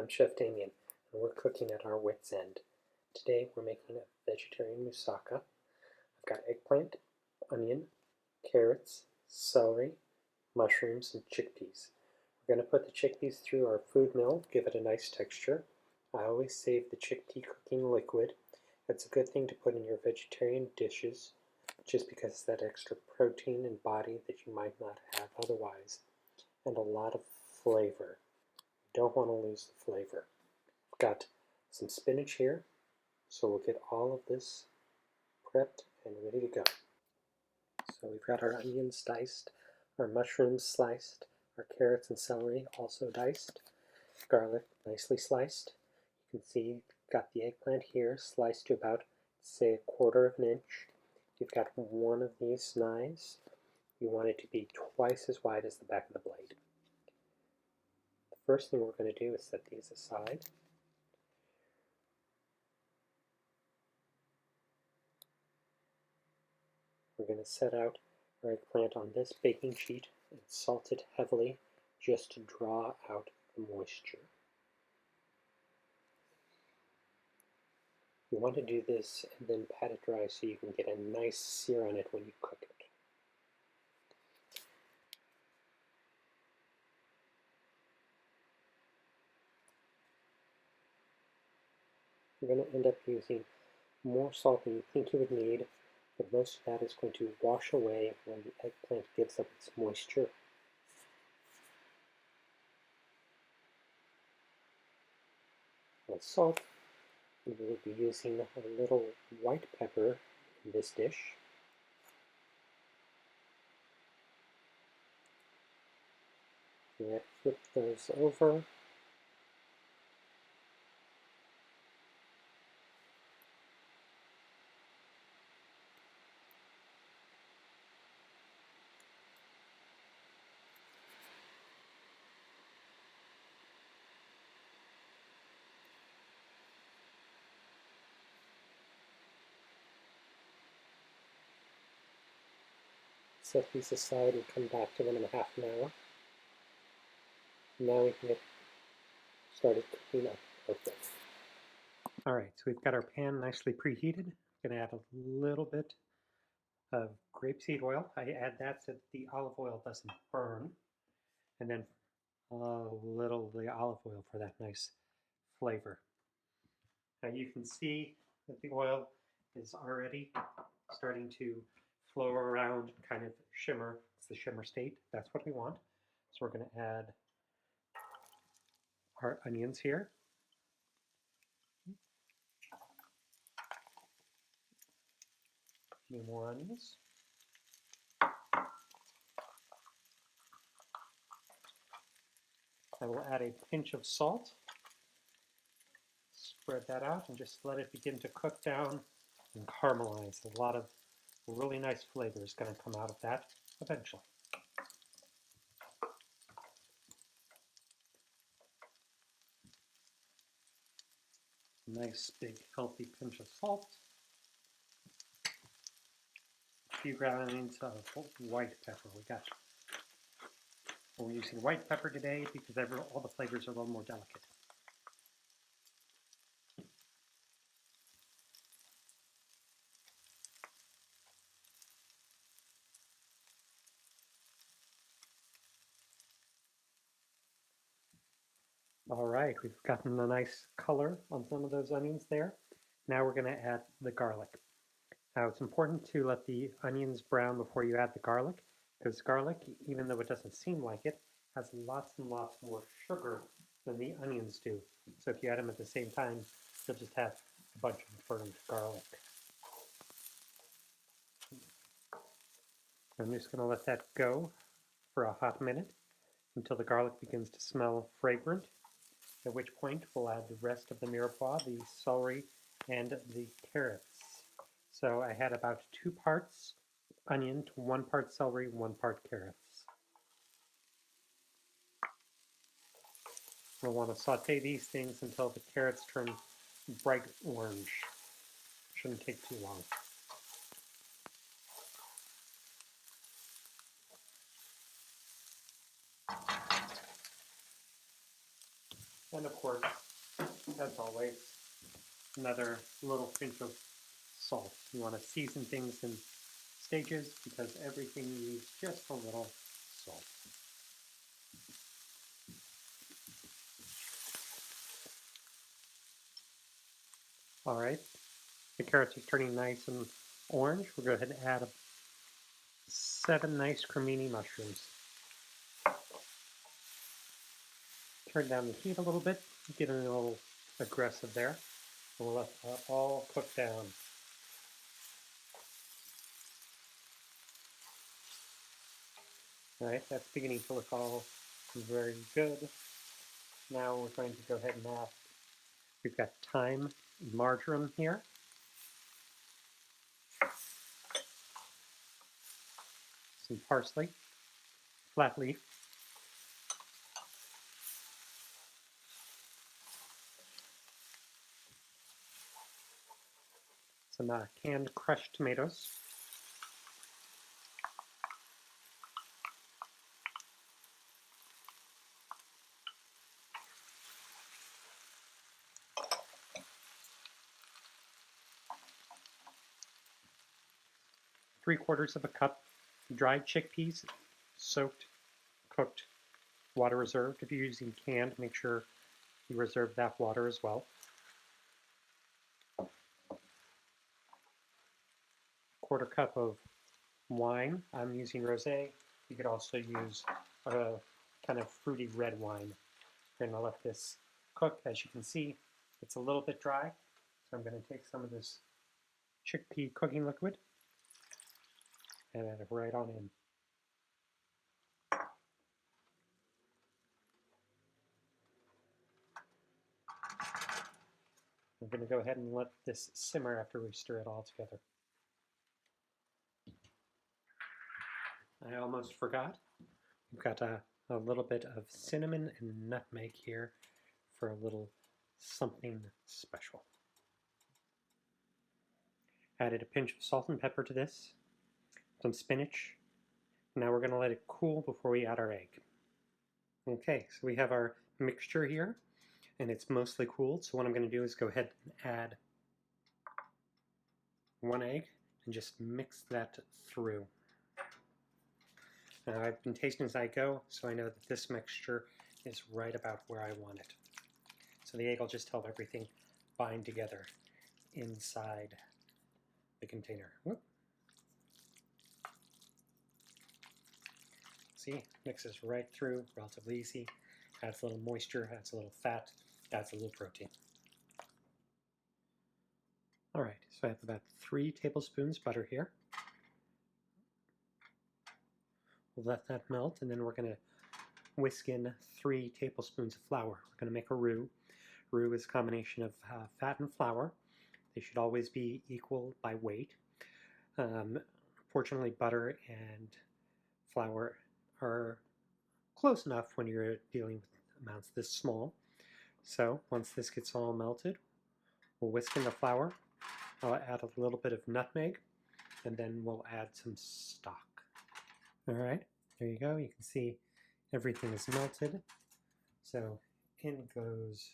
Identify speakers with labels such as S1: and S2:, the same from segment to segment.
S1: Chef Damien, and we're cooking at our wit's end. Today we're making a vegetarian moussaka. I've got eggplant, onion, carrots, celery, mushrooms, and chickpeas. We're going to put the chickpeas through our food mill, give it a nice texture. I always save the chickpea cooking liquid. It's a good thing to put in your vegetarian dishes, just because it's that extra protein and body that you might not have otherwise, and a lot of flavor. You don't want to lose the flavor. I've got some spinach here, so we'll get all of this prepped and ready to go. So we've got our onions diced, our mushrooms sliced, our carrots and celery also diced, garlic nicely sliced. You can see we've got the eggplant here sliced to about, say, 1/4 of an inch. You've got one of these knives. You want it to be twice as wide as the back of the blade. The first thing we're going to do is set these aside. We're going to set out our eggplant on this baking sheet and salt it heavily just to draw out the moisture. You want to do this and then pat it dry so you can get a nice sear on it when you cook it. You're going to end up using more salt than you think you would need, but most of that is going to wash away when the eggplant gives up its moisture. With salt, we will be using a little white pepper in this dish. Let's flip those over. Set these aside and come back to them in a half an hour. Now we can get started cooking up our thing. Alright, so we've got our pan nicely preheated. I'm going to add a little bit of grapeseed oil. I add that so that the olive oil doesn't burn. And then a little of the olive oil for that nice flavor. Now you can see that the oil is already starting to flow around, kind of shimmer. It's the shimmer state. That's what we want. So we're going to add our onions here. A few more onions. I will add a pinch of salt. Spread that out and just let it begin to cook down and caramelize. A lot of really nice flavor is going to come out of that eventually. Nice big healthy pinch of salt. A few grains of white pepper. We're using white pepper today because all the flavors are a little more delicate. All right, we've gotten a nice color on some of those onions there. Now we're going to add the garlic. Now it's important to let the onions brown before you add the garlic, because garlic, even though it doesn't seem like it, has lots and lots more sugar than the onions do. So if you add them at the same time, you'll just have a bunch of burnt garlic. I'm just going to let that go for a hot minute until the garlic begins to smell fragrant, at which point we'll add the rest of the mirepoix, the celery, and the carrots. So I had about 2 parts onion to 1 part celery, 1 part carrots. We'll want to saute these things until the carrots turn bright orange. Shouldn't take too long. And of course, as always, another little pinch of salt. You want to season things in stages because everything needs just a little salt. All right, the carrots are turning nice and orange. We'll go ahead and add 7 nice cremini mushrooms. Turn down the heat a little bit, getting a little aggressive there. We'll let that all cook down. All right, that's beginning to look all very good. Now we're going to go ahead and add, we've got thyme and marjoram here. Some parsley, flat leaf. Some canned crushed tomatoes. Three-quarters of a cup dried chickpeas, soaked, cooked, water reserved. If you're using canned, make sure you reserve that water as well. Quarter cup of wine. I'm using rosé. You could also use a kind of fruity red wine. We're going to let this cook. As you can see, it's a little bit dry. So I'm going to take some of this chickpea cooking liquid and add it right on in. We're going to go ahead and let this simmer after we stir it all together. I almost forgot. We've got a little bit of cinnamon and nutmeg here for a little something special. Added a pinch of salt and pepper to this, some spinach. Now we're going to let it cool before we add our egg. Okay, so we have our mixture here, and it's mostly cooled. So what I'm going to do is go ahead and add 1 egg and just mix that through. Now I've been tasting as I go, so I know that this mixture is right about where I want it. So the egg will just help everything bind together inside the container. Whoop. See, mixes right through, relatively easy. Adds a little moisture, adds a little fat, adds a little protein. All right, so I have about 3 tablespoons butter here. We'll let that melt, and then we're going to whisk in 3 tablespoons of flour. We're going to make a roux. Roux is a combination of fat and flour. They should always be equal by weight. Fortunately, butter and flour are close enough when you're dealing with amounts this small. So once this gets all melted, we'll whisk in the flour. I'll add a little bit of nutmeg, and then we'll add some stock. All right, there you go. You can see everything is melted. So in goes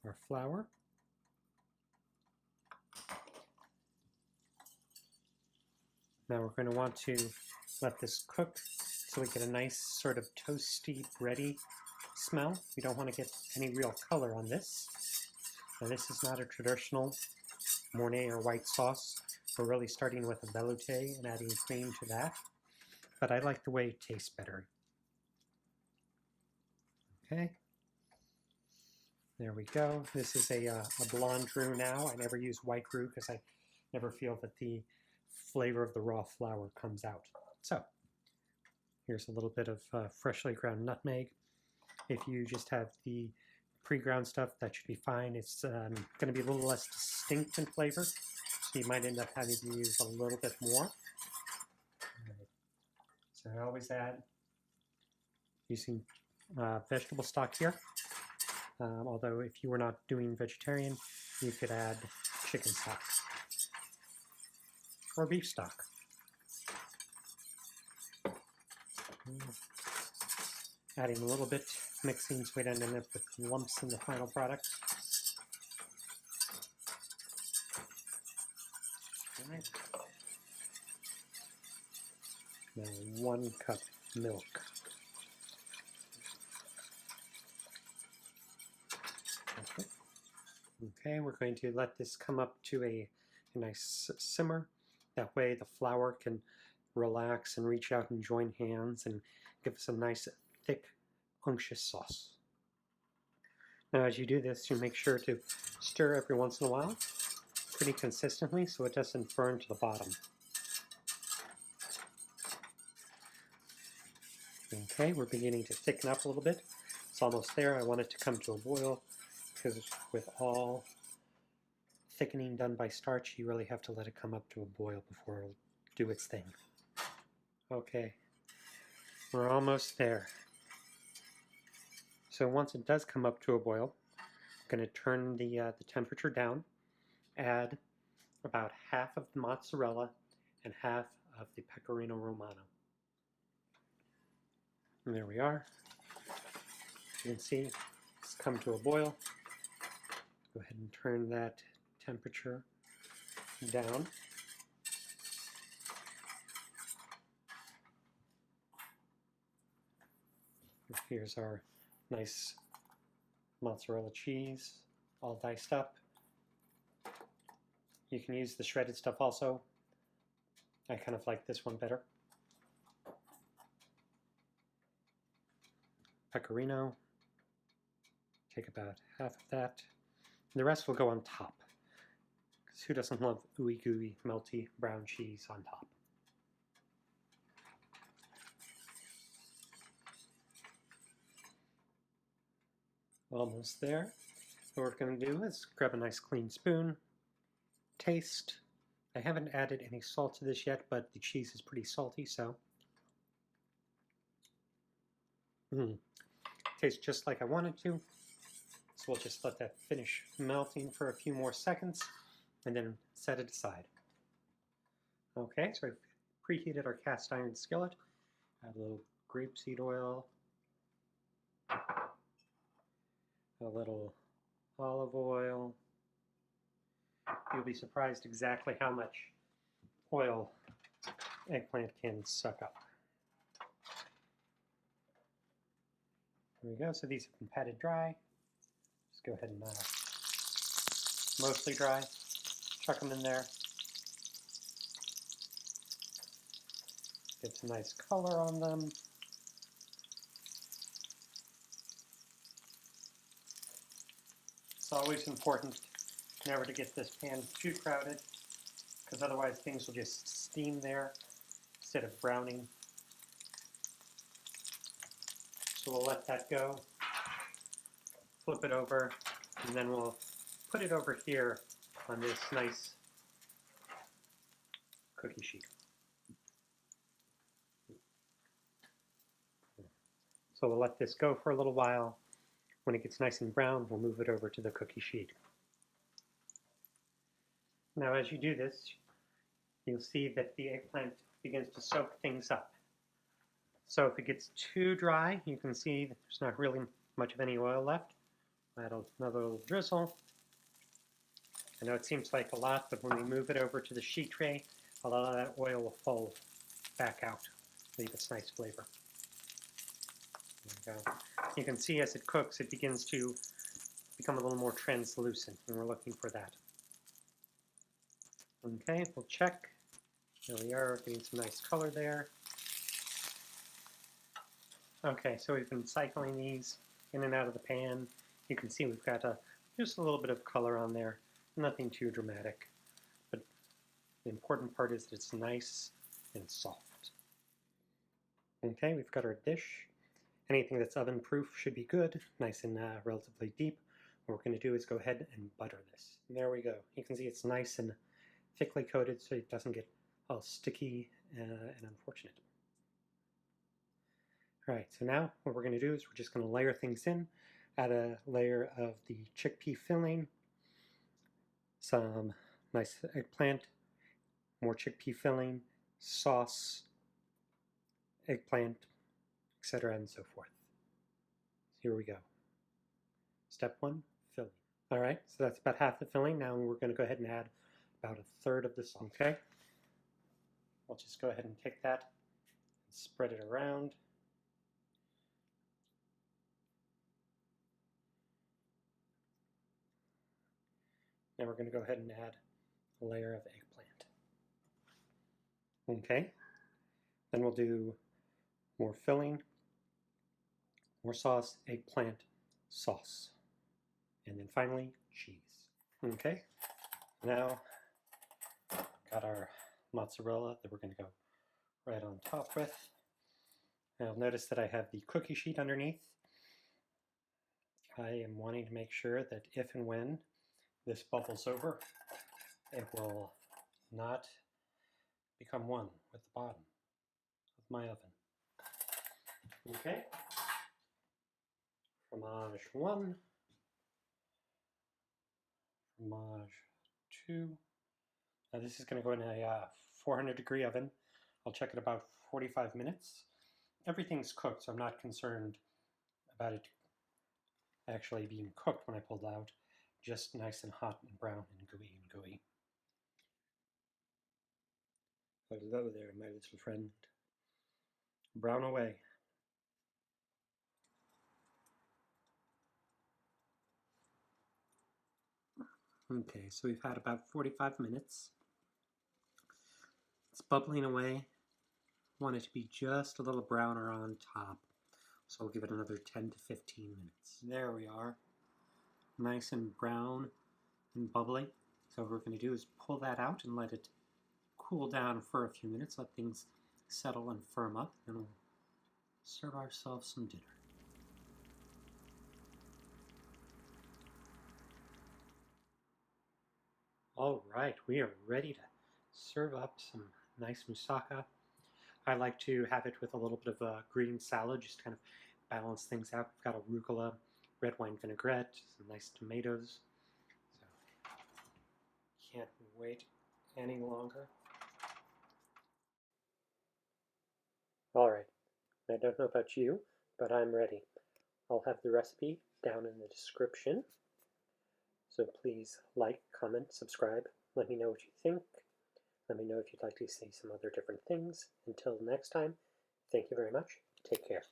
S1: our flour. Now we're going to want to let this cook so we get a nice sort of toasty, bready smell. We don't want to get any real color on this. Now this is not a traditional Mornay or white sauce. We're really starting with a velouté and adding cream to that. But I like the way it tastes better. Okay. There we go. This is a blonde roux now. I never use white roux because I never feel that the flavor of the raw flour comes out. So here's a little bit of freshly ground nutmeg. If you just have the pre-ground stuff, that should be fine. It's going to be a little less distinct in flavor, so you might end up having to use a little bit more. So I always add using vegetable stock here. Although if you were not doing vegetarian, you could add chicken stock or beef stock. Adding a little bit, mixing so we don't end up with lumps in the final product. All right. Now 1 cup milk. Okay, we're going to let this come up to a nice simmer. That way the flour can relax and reach out and join hands and give us a nice thick, unctuous sauce. Now as you do this, you make sure to stir every once in a while, pretty consistently, so it doesn't burn to the bottom. Okay, we're beginning to thicken up a little bit. It's almost there. I want it to come to a boil because with all thickening done by starch, you really have to let it come up to a boil before it'll do its thing. Okay, we're almost there. So once it does come up to a boil, I'm going to turn the temperature down, add about half of the mozzarella and half of the Pecorino Romano. And there we are. You can see it's come to a boil. Go ahead and turn that temperature down. Here's our nice mozzarella cheese, all diced up. You can use the shredded stuff also. I kind of like this one better. Pecorino, take about half of that. And the rest will go on top. Because who doesn't love ooey gooey, melty brown cheese on top? Almost there. What we're going to do is grab a nice clean spoon, taste. I haven't added any salt to this yet, but the cheese is pretty salty, so. Tastes just like I wanted to. So we'll just let that finish melting for a few more seconds and then set it aside. Okay, so I've preheated our cast iron skillet. Add a little grapeseed oil, a little olive oil. You'll be surprised exactly how much oil eggplant can suck up. There we go. So these have been patted dry. Just go ahead and mostly dry. Chuck them in there. Get some nice color on them. It's always important never to get this pan too crowded, because otherwise things will just steam there instead of browning. So we'll let that go, flip it over, and then we'll put it over here on this nice cookie sheet. So we'll let this go for a little while. When it gets nice and brown, we'll move it over to the cookie sheet. Now as you do this, you'll see that the eggplant begins to soak things up. So if it gets too dry, you can see that there's not really much of any oil left. Add another little drizzle. I know it seems like a lot, but when we move it over to the sheet tray, a lot of that oil will fall back out, leave its nice flavor. There we go. You can see as it cooks, it begins to become a little more translucent, and we're looking for that. Okay, we'll check. There we are, getting some nice color there. Okay, so we've been cycling these in and out of the pan. You can see we've got just a little bit of color on there. Nothing too dramatic. But the important part is that it's nice and soft. Okay, we've got our dish. Anything that's oven proof should be good, nice and relatively deep. What we're going to do is go ahead and butter this. And there we go. You can see it's nice and thickly coated so it doesn't get all sticky and unfortunate. Alright, so now what we're going to do is we're just going to layer things in. Add a layer of the chickpea filling, some nice eggplant, more chickpea filling, sauce, eggplant, etc. and so forth. here we go. Step 1, filling. All right, so that's about half the filling. Now we're going to go ahead and add about 1/3 of the sauce. Okay, I'll just go ahead and take that and spread it around. Now we're going to go ahead and add a layer of eggplant. Okay, then we'll do more filling, more sauce, eggplant, sauce, and then finally cheese. Okay, now got our mozzarella that we're going to go right on top with. Now notice that I have the cookie sheet underneath. I am wanting to make sure that if and when this bubbles over, it will not become one with the bottom of my oven. Okay, fromage 1, fromage 2. Now this is going to go in a 400-degree oven. I'll check it about 45 minutes. Everything's cooked, so I'm not concerned about it actually being cooked when I pull it out. Just nice and hot and brown and gooey and gooey. Hello there, my little friend. Brown away. Okay, so we've had about 45 minutes. It's bubbling away. Want it to be just a little browner on top. So we'll give it another 10 to 15 minutes. There we are. Nice and brown and bubbly. So what we're going to do is pull that out and let it cool down for a few minutes. Let things settle and firm up. And we'll serve ourselves some dinner. All right, we are ready to serve up some nice moussaka. I like to have it with a little bit of green salad, just to kind of balance things out. We've got arugula, red wine vinaigrette, some nice tomatoes. So, can't wait any longer. All right, I don't know about you, but I'm ready. I'll have the recipe down in the description. So please like, comment, subscribe. Let me know what you think. Let me know if you'd like to see some other different things. Until next time, thank you very much. Take care.